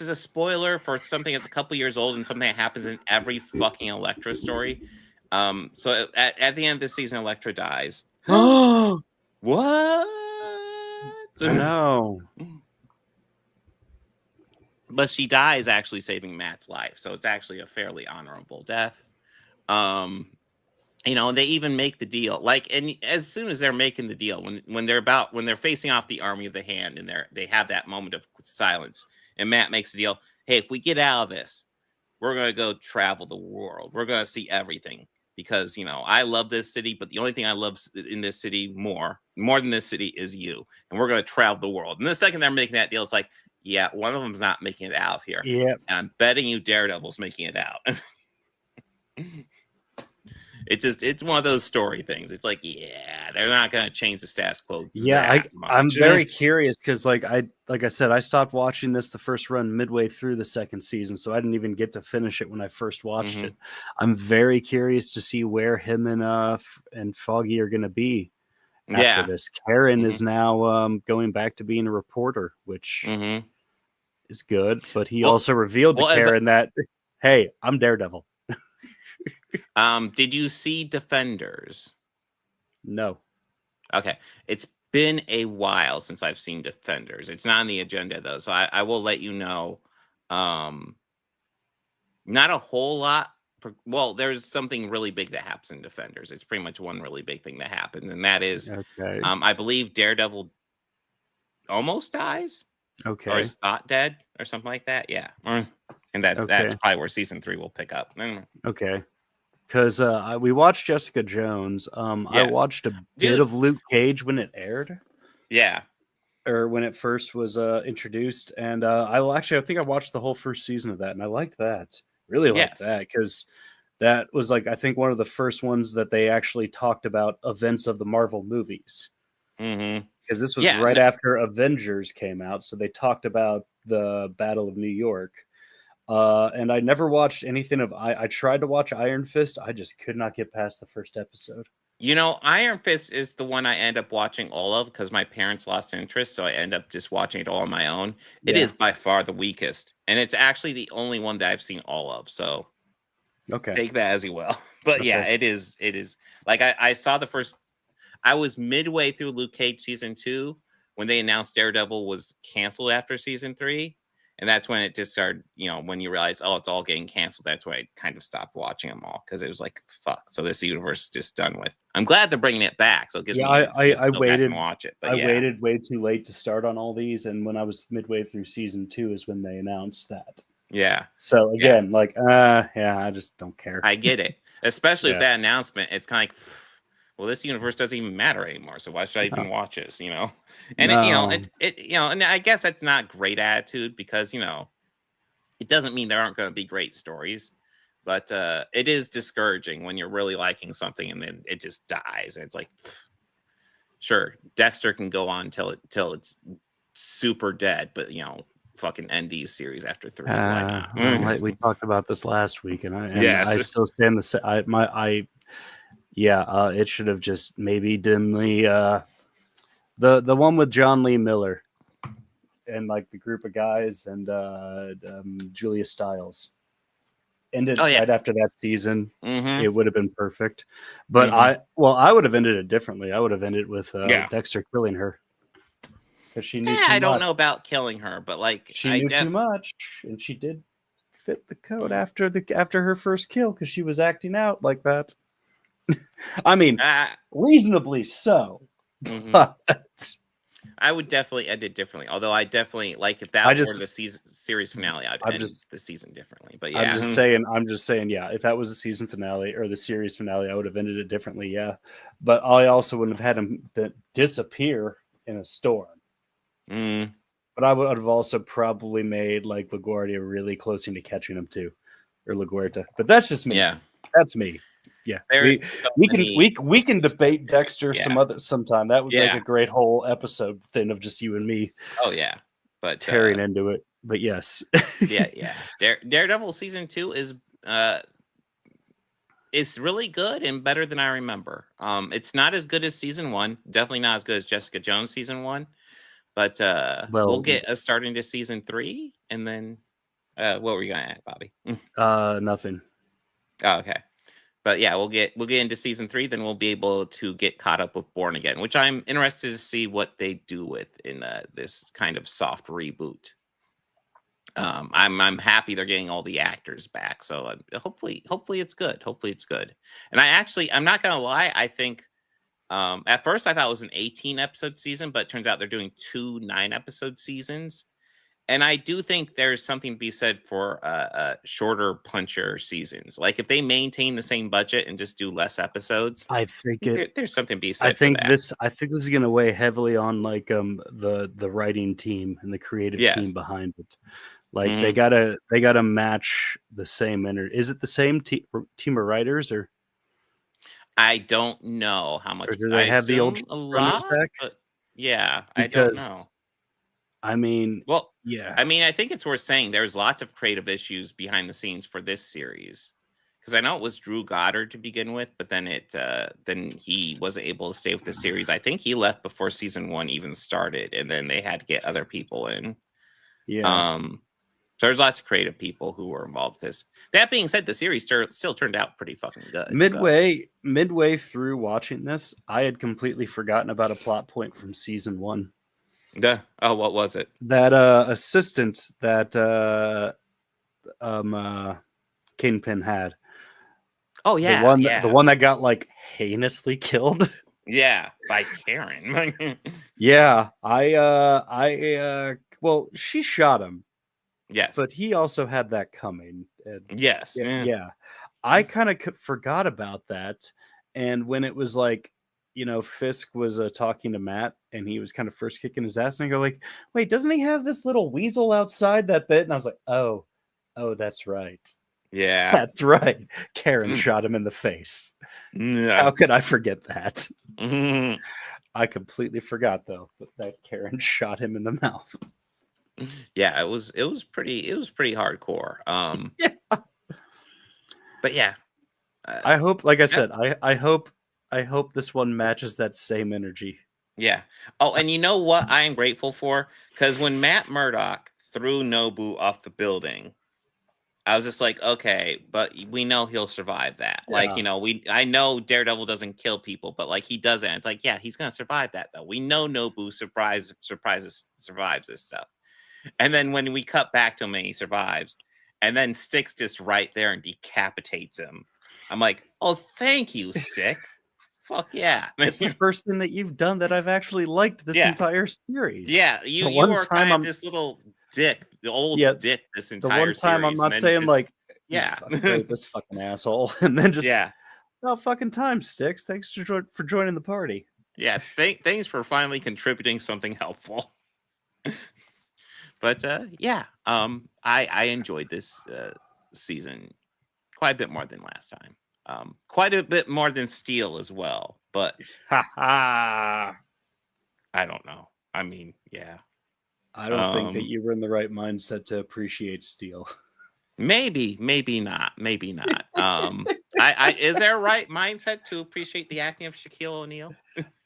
is a spoiler for something that's a couple years old and something that happens in every fucking Elektra story. So at the end of the season, Elektra dies. What? No. But she dies actually saving Matt's life, so it's actually a fairly honorable death. They even make the deal. And as soon as they're making the deal, when they're facing off the army of the Hand, and they have that moment of silence, and Matt makes the deal. Hey, if we get out of this, we're gonna go travel the world. We're gonna see everything because I love this city, but the only thing I love in this city more than this city is you, and we're gonna travel the world. And the second they're making that deal, it's like, yeah, one of them's not making it out of here. Yeah, and I'm betting you Daredevil's making it out. It's one of those story things. It's like, yeah, they're not going to change the status quo. Yeah, I'm very curious because, like I said, I stopped watching this the first run midway through the second season, so I didn't even get to finish it when I first watched it. I'm very curious to see where him and Foggy are going to be after this. Karen is now going back to being a reporter, which is good. But he also revealed to Karen that, hey, I'm Daredevil. Did you see Defenders? No. Okay. It's been a while since I've seen Defenders. It's not on the agenda though, so I will let you know. Not a whole lot. There's something really big that happens in Defenders. It's pretty much one really big thing that happens, and that is, I believe Daredevil almost dies. Okay. Or is thought dead or something like that. Yeah. And that's probably where season 3 will pick up. Okay. Because we watched Jessica Jones. I watched a bit of Luke Cage when it aired. Yeah. Or when it first was introduced. And I think I watched the whole first season of that, and I liked that. Really liked that, because that was, like, I think one of the first ones that they actually talked about events of the Marvel movies. Because this was right after Avengers came out, so they talked about the Battle of New York. And I never watched anything of. I tried to watch Iron Fist. I just could not get past the first episode. Iron Fist is the one I end up watching all of because my parents lost interest, so I end up just watching it all on my own. It is by far the weakest, and it's actually the only one that I've seen all of. So, take that as you will. But yeah, it is. Like I saw the first. I was midway through Luke Cage season 2 when they announced Daredevil was canceled after season 3. And that's when it just started, when you realize, it's all getting canceled. That's why I kind of stopped watching them all because it was like, fuck. So this universe is just done with. I'm glad they're bringing it back. So it gives me I go waited back and watch it. But I waited way too late to start on all these. And when I was midway through season 2 is when they announced that. Yeah. So again, I just don't care. I get it. Especially if that announcement, it's kind of like, well, this universe doesn't even matter anymore. So why should I even watch this? And and I guess that's not great attitude because it doesn't mean there aren't going to be great stories, but it is discouraging when you're really liking something and then it just dies. And it's like, sure, Dexter can go on till it's super dead, but fucking end these series after 3. Why not? We talked about this last week, and I still stand it should have just maybe done the one with John Lee Miller and like the group of guys and Julia Stiles. Ended right after that season. It would have been perfect. But I would have ended it differently. I would have ended with Dexter killing her. Because she knew too much. I don't know about killing her, but she knew too much, and she did fit the code after her first kill because she was acting out like that. I mean, reasonably so. But I would definitely end it differently. Although I definitely if that were the series finale, I'd end the season differently. But yeah, I'm just saying, yeah. If that was the season finale or the series finale, I would have ended it differently. Yeah, but I also wouldn't have had him disappear in a storm. Mm. But I would have also probably made like LaGuardia really close into catching him too, or LaGuardia. But that's just me. Yeah, that's me. Yeah, There's so many we can debate Dexter Yeah. sometime. That would make Yeah. a great whole episode thing of just you and me Oh yeah, but tearing into it. But yes, yeah. Daredevil season 2 is really good and better than I remember. It's not as good as season 1. Definitely not as good as Jessica Jones season 1. But we'll Well, get us starting to season 3, and then what were you gonna add, Bobby? nothing. Oh, okay. But yeah, we'll get into season 3, then we'll be able to get caught up with Born Again, which I'm interested to see what they do with in this kind of soft reboot. I'm happy they're getting all the actors back, so hopefully it's good. Hopefully it's good. And I'm not gonna lie, I think at first I thought it was an 18 episode season, but it turns out they're doing 2 9-episode seasons. And I do think there's something to be said for shorter puncher seasons. Like if they maintain the same budget and just do less episodes, I think there's something to be said. I think for that. I think this is going to weigh heavily on like the writing team and the creative team behind it. Like they gotta match the same energy. Is it the same team of writers, or I don't know how much. Or do they have the old a lot? back? But yeah, I don't know. I mean, well, yeah. I mean, I think it's worth saying there's lots of creative issues behind the scenes for this series. Because I know it was Drew Goddard to begin with, but then then he wasn't able to stay with the series. I think he left before season 1 even started, and then they had to get other people in. Yeah. So there's lots of creative people who were involved with this. That being said, the series still turned out pretty fucking good. Midway through watching this, I had completely forgotten about a plot point from season 1. What was it? That assistant that Kingpin had. Oh yeah, the one that got like heinously killed. Yeah, by Karen. Yeah, well, she shot him. Yes, but he also had that coming. Yes, yeah. I kind of forgot about that, and when it was like, Fisk was talking to Matt, and he was kind of first kicking his ass, and I go like, "Wait, doesn't he have this little weasel outside that bit?" And I was like, "Oh, that's right. Yeah, that's right. Karen shot him in the face. Yeah. How could I forget that?" I completely forgot though that Karen shot him in the mouth. Yeah, it was pretty hardcore. Yeah. But yeah, I hope, like I said, I hope this one matches that same energy. Yeah. Oh, and you know what I am grateful for? Because when Matt Murdock threw Nobu off the building, I was just like, okay, but we know he'll survive that. Yeah. Like, I know Daredevil doesn't kill people, but like he doesn't. It's like, yeah, he's gonna survive that though. We know Nobu survives this stuff. And then when we cut back to him and he survives, and then Stick's just right there and decapitates him. I'm like, oh, thank you, Stick. Fuck yeah. It's the first thing that you've done that I've actually liked this entire series. Yeah, you are kind of this little dick, the old dick this entire series. The one time I'm not saying like, yeah, this fucking asshole, and then just no fucking time, Sticks. Thanks for joining the party. Yeah, thanks for finally contributing something helpful. But I enjoyed this season quite a bit more than last time. Quite a bit more than Steel as well. But I don't know. I mean, yeah. I don't think that you were in the right mindset to appreciate Steel. Maybe not. Is there a right mindset to appreciate the acting of Shaquille O'Neal?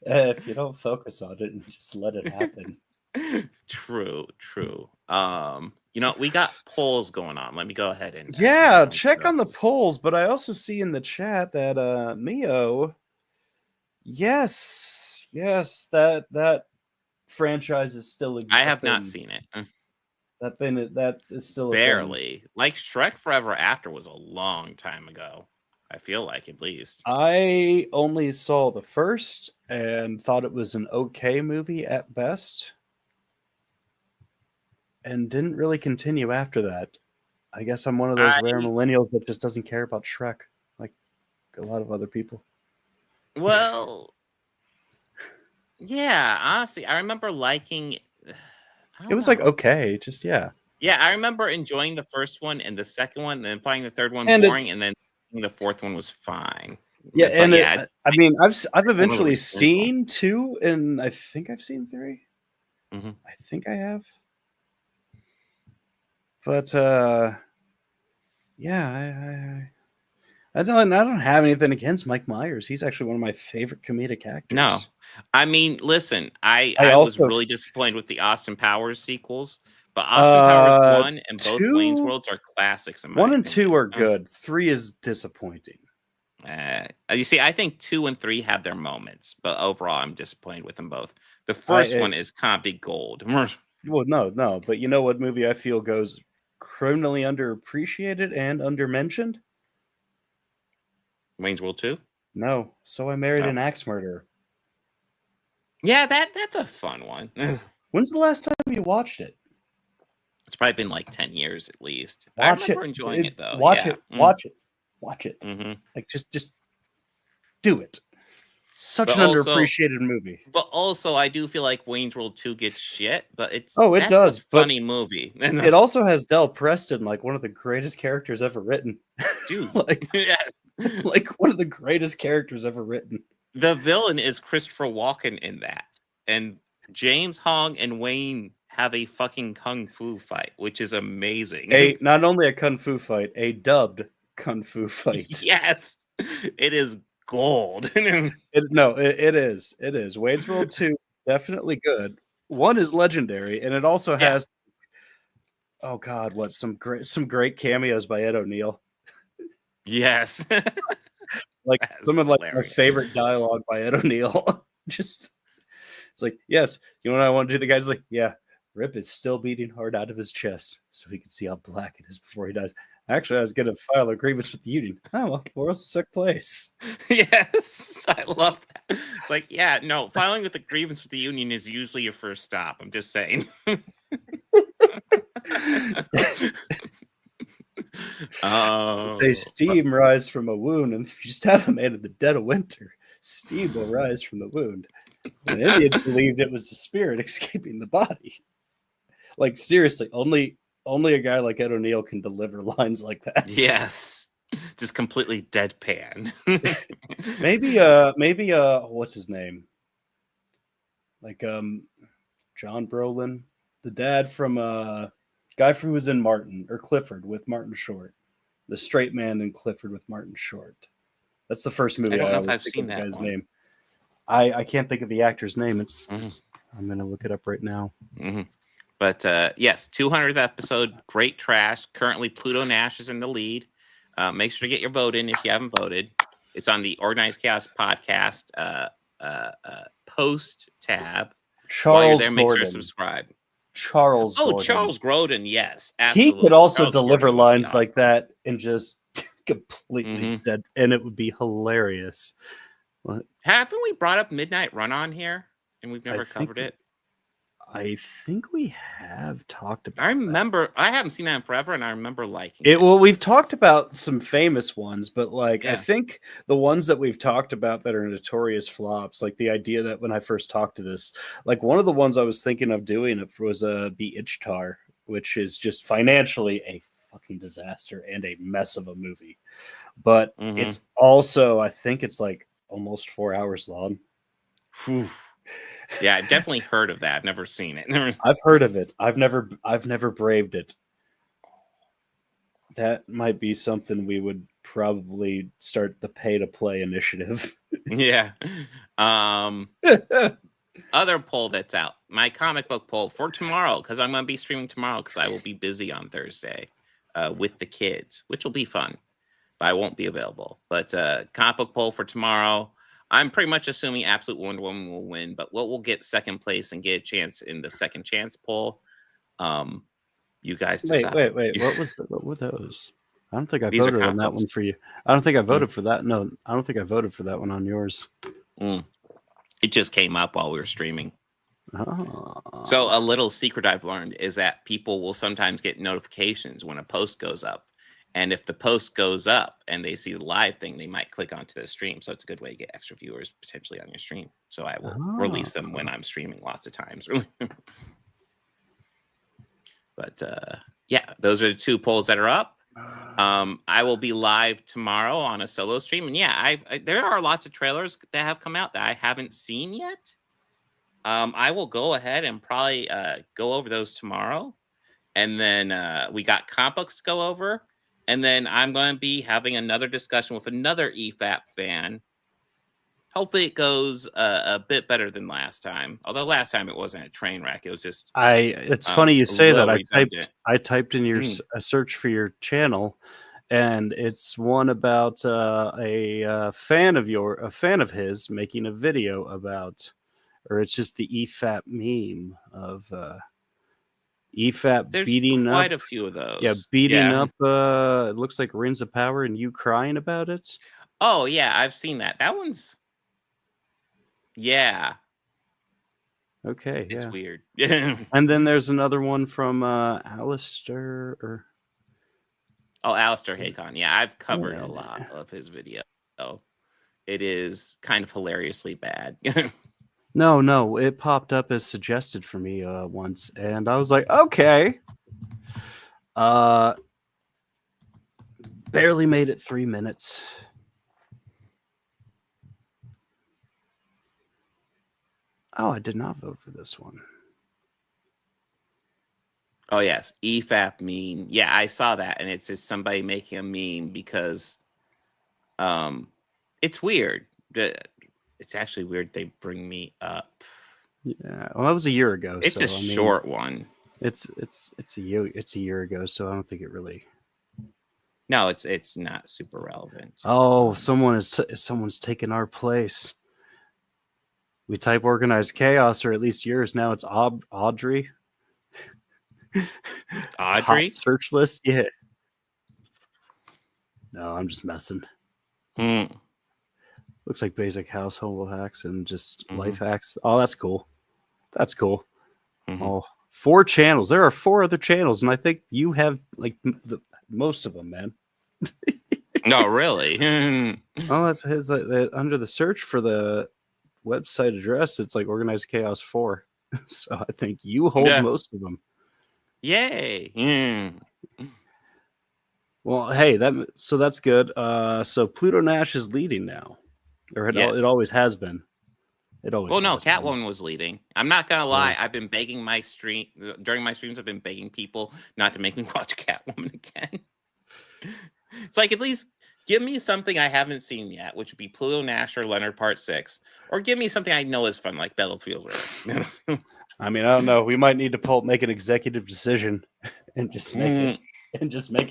If you don't focus on it and just let it happen. True. We got polls going on. Let me go ahead and check on the polls. But I also see in the chat that Mio, yes, that franchise is still existing. I have not seen it. That is still barely. Like Shrek Forever After was a long time ago. I feel like, at least. I only saw the first and thought it was an okay movie at best. And didn't really continue after that. I guess I'm one of those rare millennials that just doesn't care about Shrek, like a lot of other people. Well, Yeah, honestly, I remember liking. It was like okay, just yeah. Yeah, I remember enjoying the first one and the second one, then finding the third one And boring, it's and then the fourth one was fine. yeah, But and yeah, I mean, I've one of the eventually reasons. seen 2, and I think I've seen 3. Mhm. I think I have. But yeah, I don't have anything against Mike Myers. He's actually one of my favorite comedic actors. No, I mean, listen, I I was also really disappointed with the Austin Powers sequels, but Austin Powers 1 and both Wayne's 2 Worlds are classics in my 1 and opinion. 2 are good. 3 is disappointing. You see, I think 2 and 3 have their moments, but overall, I'm disappointed with them both. The first one is comedy gold. Well, no, but you know what movie I feel goes criminally underappreciated and undermentioned? Wayne's World 2? No. So I Married an Axe Murderer. Yeah, that's a fun one. When's the last time you watched it? It's probably been like 10 years at least. Watch I remember it. enjoying it though. Watch Yeah. it. Watch it. Watch it. Mhm. Like just do it. Such But an also- underappreciated movie. But also, I do feel like Wayne's World 2 gets shit, but It that's does. a But funny movie. it also has Del Preston, like one of the greatest characters ever written. Dude, like, yes. like one of the greatest characters ever written. The villain is Christopher Walken in that. And James Hong and Wayne have a fucking kung fu fight, which is amazing. Not only a kung fu fight, a dubbed kung fu fight. Yes. It is gold. It is. It is. Wayne's World 2 definitely good. 1 is legendary, and it also has oh god, what some great cameos by Ed O'Neill. Yes. Like That's some of like hilarious. my favorite dialogue by Ed O'Neill. Just it's like, yes, you know what I want to do? The guy's like, yeah, Rip is still beating hard out of his chest so he can see how black it is before he dies. Actually, I was gonna file a grievance with the union. Oh well, world's a sick place. Yes, I love that. It's like, yeah, no, filing with a grievance with the union is usually your first stop. I'm just saying. Say steam rise from a wound, and if you stab a man in the dead of winter, steam will rise from the wound. The Indians believed it was the spirit escaping the body. Like seriously, only a guy like Ed O'Neill can deliver lines like that. Yes, just completely deadpan. maybe what's his name? Like John Brolin, the dad from guy who was in Martin or Clifford with Martin Short, the straight man in Clifford with Martin Short. That's the first movie. I don't know if always I've think seen of the that guy's one. name. I can't think of the actor's name. I'm gonna look it up right now. Mm-hmm. But yes, 200th episode, great trash. Currently, Pluto Nash is in the lead. Make sure to get your vote in if you haven't voted. It's on the Organized Chaos podcast post tab. While you're there, make sure to subscribe. Charles Gordon. Charles Grodin, yes, absolutely. He could also Charles deliver Grodin would be lines awesome. like that and just completely dead, and it would be hilarious. What? Haven't we brought up Midnight Run on here, and we've never covered it? I think we have talked about. I remember I haven't seen that in forever, and I remember liking it. Well, we've talked about some famous ones, but like I think the ones that we've talked about that are notorious flops, like the idea that when I first talked to this, like one of the ones I was thinking of doing it was Be Ichtar, which is just financially a fucking disaster and a mess of a movie. But it's also, I think it's like almost 4 hours long. Whew. Yeah, I've definitely heard of that. I've never seen it. I've heard of it. I've never braved it. That might be something we would probably start the pay to play initiative. Yeah. Other poll that's out. My comic book poll for tomorrow, because I'm going to be streaming tomorrow because I will be busy on Thursday with the kids, which will be fun. But I won't be available. But comic book poll for tomorrow. I'm pretty much assuming Absolute Wonder Woman will win, but we'll get second place and get a chance in the second chance poll. You guys decide. Wait. What were those? I don't think I voted on that one for you. I don't think I voted for that. No, I don't think I voted for that one on yours. It just came up while we were streaming. Oh. So a little secret I've learned is that people will sometimes get notifications when a post goes up. And if the post goes up and they see the live thing, they might click onto the stream. So it's a good way to get extra viewers potentially on your stream. So I will release them when I'm streaming lots of times. But yeah, those are the 2 polls that are up. I will be live tomorrow on a solo stream. And yeah, there are lots of trailers that have come out that I haven't seen yet. I will go ahead and probably go over those tomorrow. And then we got comic books to go over. And then I'm going to be having another discussion with another EFAP fan. Hopefully it goes a bit better than last time. Although last time it wasn't a train wreck. It was just It's funny you say that. redundant. I typed in your a search for your channel, and it's one about a fan of his making a video about, or it's just the EFAP meme of EFAP There's beating up. quite a few of those. Yeah, beating up. It looks like Rings of Power, and you crying about it. Oh yeah, I've seen that. That one's. Yeah. Okay. It's weird. And then there's another one from Alistair or. Oh, Alistair Hakon. Yeah, I've covered a lot of his video. So it is kind of hilariously bad. No, it popped up as suggested for me once, and I was like, okay. Barely made it 3 minutes. Oh, I did not vote for this one. Oh yes, EFAP meme. Yeah, I saw that, and it's just somebody making a meme because, it's weird. It's actually weird they bring me up. Yeah, well, that was a year ago. It's a short one. It's a year ago, so I don't think it really. No, it's not super relevant. Oh, someone's taken our place. We type organized chaos, or at least yours now. It's Audrey. Audrey Top search list. Yeah. No, I'm just messing. Looks like basic household hacks and just life hacks. Oh, that's cool. That's cool. Oh, 4 channels. There are 4 other channels, and I think you have like most of them, man. No, really. Oh, that's his. Under the search for the website address, it's like organized chaos 4. So I think you hold most of them. Yay. Well, hey, that's good. So Pluto Nash is leading now, or it always has been. It always. Well, no, Catwoman was leading. I'm not gonna lie. I've been begging during my streams. I've been begging people not to make me watch Catwoman again. It's like, at least give me something I haven't seen yet, which would be Pluto Nash or Leonard Part 6, or give me something I know is fun, like Battlefield Earth. I mean, I don't know. We might need to make an executive decision and just make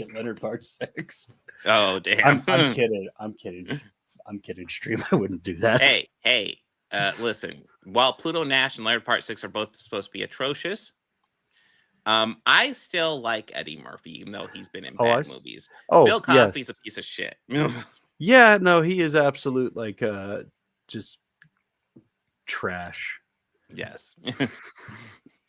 it Leonard Part 6. Oh damn! I'm kidding. I'm kidding. Stream. I wouldn't do that. Hey. Listen. While Pluto Nash and Leonard Part 6 are both supposed to be atrocious, I still like Eddie Murphy, even though he's been in bad movies. Bill Cosby's a piece of shit. Yeah, no, he is absolute just trash. Yes.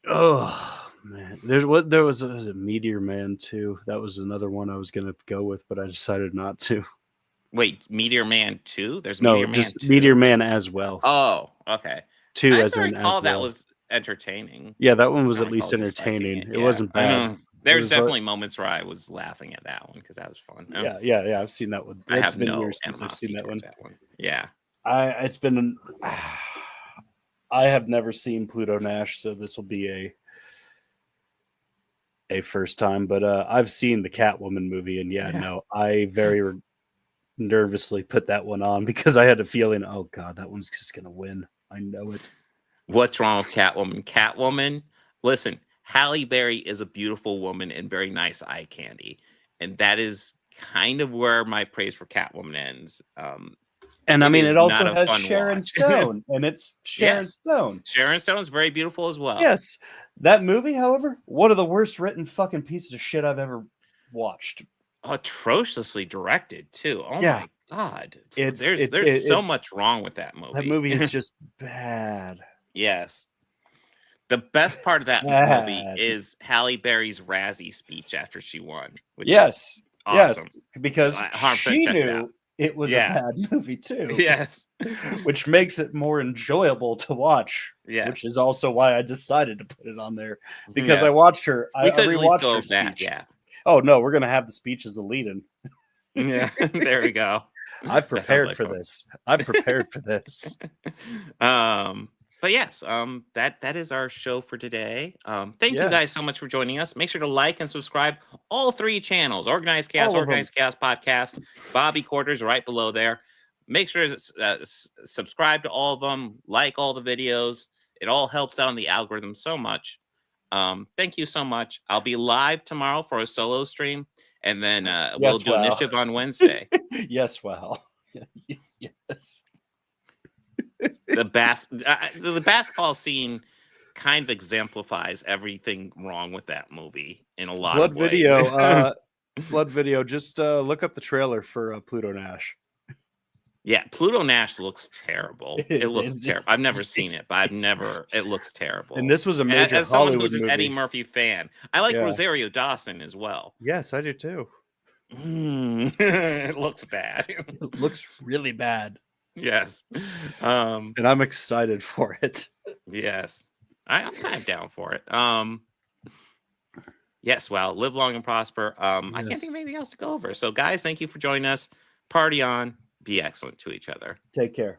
Oh man, there was a Meteor Man too. That was another one I was gonna go with, but I decided not to. Wait, Meteor Man 2? There's Meteor Man 2. Meteor Man as well. Oh, okay. 2 I as in recall as that well. was entertaining. Yeah, that one was at least entertaining. It wasn't bad. There's definitely moments where I was laughing at that one because that was fun. Yeah. I've seen that one. It's been years since I've seen that one. Yeah. It's been. I have never seen Pluto Nash, so this will be a first time. But I've seen the Catwoman movie, and no, I very nervously put that one on because I had a feeling, oh god, that one's just gonna win. I know it. What's wrong with Catwoman? Catwoman, listen, Halle Berry is a beautiful woman and very nice eye candy, and that is kind of where my praise for Catwoman ends. And I mean, it also has Sharon Stone, and it's Sharon Stone. Sharon Stone's very beautiful as well. Yes, that movie, however, one of the worst written fucking pieces of shit I've ever watched. Atrociously directed too. Oh my god, there's so much wrong with that movie. That movie is just bad. Yes. The best part of that movie is Halle Berry's Razzie speech after she won. Yes. awesome. Yes, because 100% she check it knew out. it was Yeah. a bad movie too. Yes. Which makes it more enjoyable to watch. Yeah. Which is also why I decided to put it on there. Because I Yes. watched her. I We could at least rewatched go her with that. speech. Yeah. Oh no, we're gonna have the speech as the lead-in. Yeah. There we go. I've That sounds prepared like for fun. this. I've prepared for this. But yes, that is our show for today. Thank you guys so much for joining us. Make sure to like and subscribe all 3 channels: Organized Chaos, All of Organized Chaos Podcast, Bobby Quarters right below there. Make sure to subscribe to all of them, like all the videos. It all helps out on the algorithm so much. Thank you so much. I'll be live tomorrow for a solo stream, and then we'll do initiative on Wednesday. Yes, wow. Yes. The basketball scene kind of exemplifies everything wrong with that movie in a lot of ways. Blood video. Just look up the trailer for Pluto Nash. Yeah, Pluto Nash looks terrible. It looks terrible. I've never seen it, but it looks terrible. And this was a major as someone Hollywood who's an movie. Eddie Murphy fan. I like Rosario Dawson as well. Yes, I do too. It looks bad. It looks really bad. Yes. And I'm excited for it. Yes. I'm kind of down for it. Yes, well, live long and prosper. I can't think of anything else to go over. So guys, thank you for joining us. Party on. Be excellent to each other. Take care.